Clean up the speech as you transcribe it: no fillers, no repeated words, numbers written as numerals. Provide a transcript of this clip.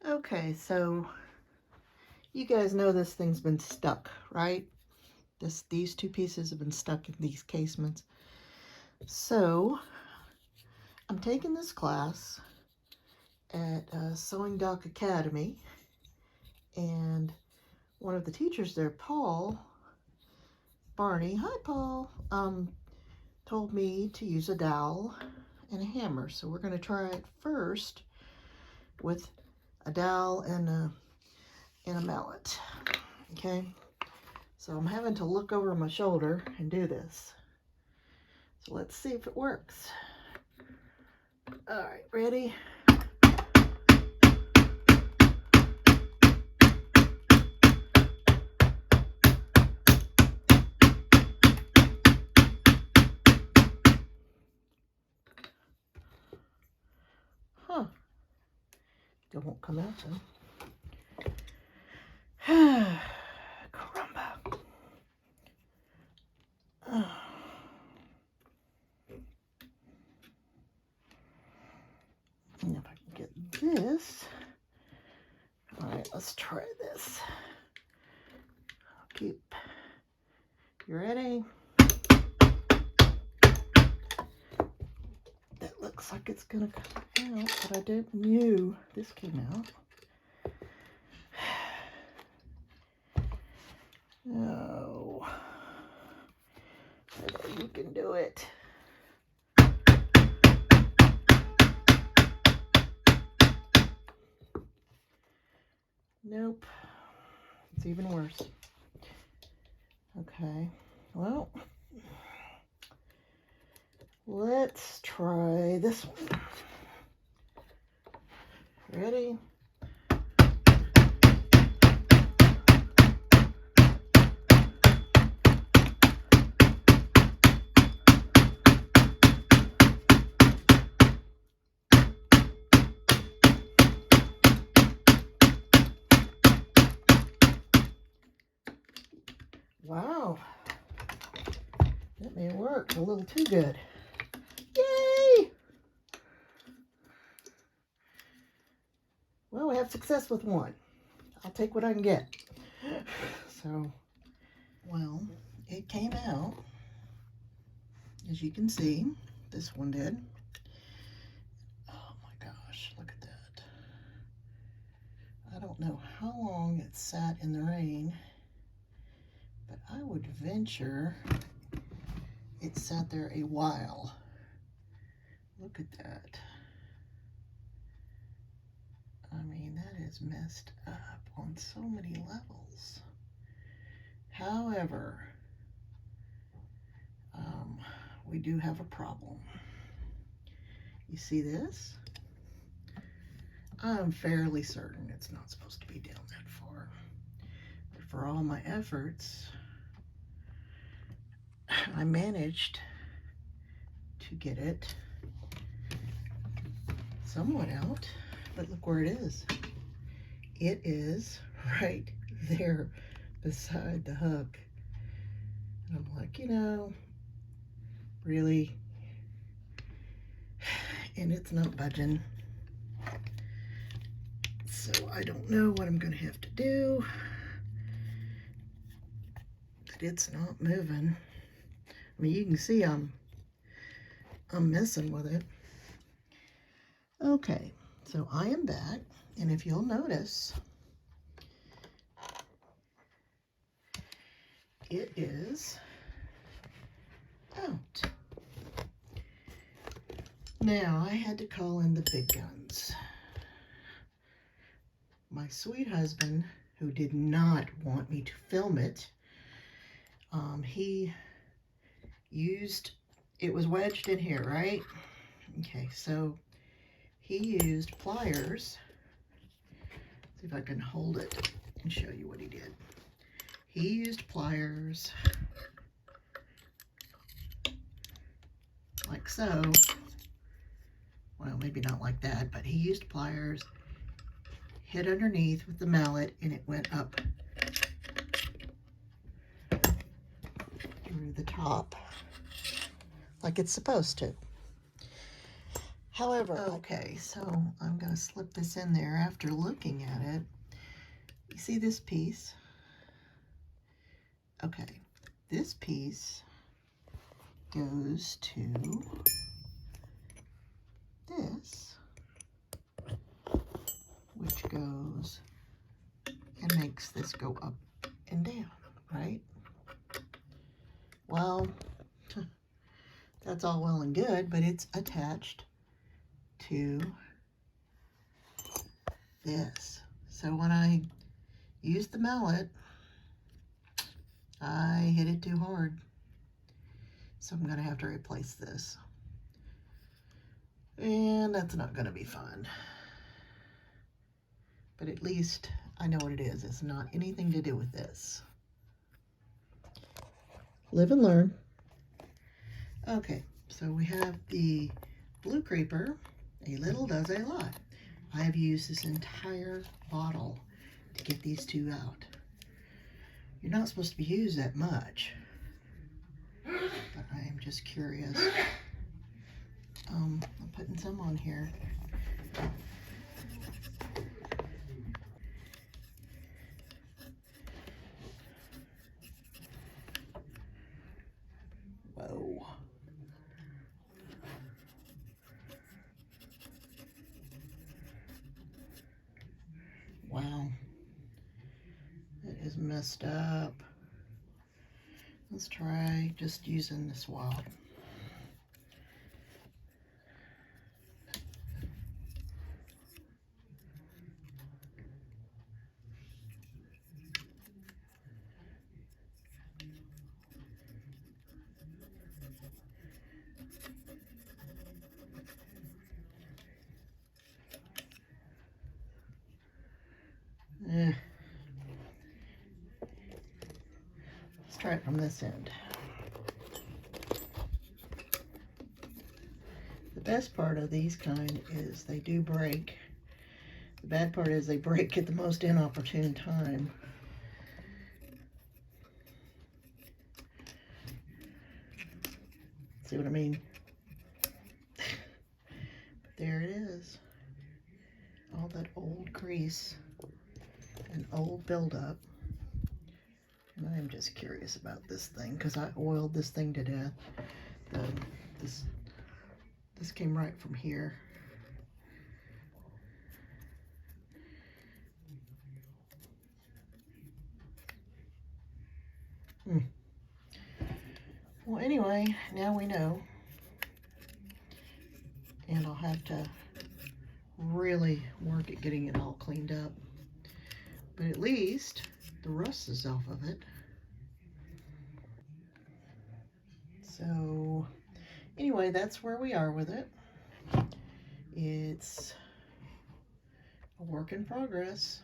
Okay, so you guys know this thing's been stuck, right? These two pieces have been stuck in these casements. So I'm taking this class at Sewing Dock Academy, and one of the teachers there, Paul Barney, hi Paul, told me to use a dowel and a hammer. So we're going to try it first with a dowel and a mallet. Okay, so I'm having to look over my shoulder and do this. So let's see if it works. All right, ready? Huh, it won't come out though. Caramba. And if I can get this. All right, let's try this. I'll keep. You ready? That looks like it's gonna come out, but I didn't knew this came out. No. You can do it. Nope. It's even worse. Okay. Well, let's try this one. Ready? Wow. That may work a little too good. Yay! Well, we have success with one. I'll take what I can get. So, well, it came out. As you can see, this one did. Oh my gosh, look at that. I don't know how long it sat in the rain, but I would venture it sat there a while. Look at that. I mean, that is messed up on so many levels. However, we do have a problem. You see this? I'm fairly certain it's not supposed to be down that far. But for all my efforts, I managed to get it somewhat out. But look where it is. It is right there beside the hook. And I'm like, really? And it's not budging. So I don't know what I'm going to have to do. But it's not moving. I mean, you can see I'm messing with it. Okay, so I am back. And if you'll notice, it is out. Now, I had to call in the big guns. My sweet husband, who did not want me to film it, he used, it was wedged in here, right? Okay, so he used pliers. See if I can hold it and show you what he did. He used pliers like so. Well, maybe not like that, but he used pliers, hit underneath with the mallet, and it went up through the top like it's supposed to. However, okay, so I'm going to slip this in there after looking at it. You see this piece? Okay, this piece goes to this, which goes and makes this go up and down, right? Well, that's all well and good, but it's attached to this. So when I use the mallet, I hit it too hard. So I'm gonna have to replace this. And that's not gonna be fun. But at least I know what it is. It's not anything to do with this. Live and learn. Okay, so we have the blue creeper. A little does a lot. I have used this entire bottle to get these two out. You're not supposed to be used that much, but I am just curious. I'm putting some on here. Whoa. Wow. It is messed up. Let's try just using this wad. Let's try it from this end. The best part of these kind is they do break. The bad part is they break at the most inopportune time. See what I mean? There it is. All that old grease and old buildup. And I'm just curious about this thing because I oiled this thing to death. This came right from here. Well, anyway, now we know. And I'll have to really work at getting it all cleaned up. But at least the rust is off of it. So anyway, that's where we are with it. It's a work in progress.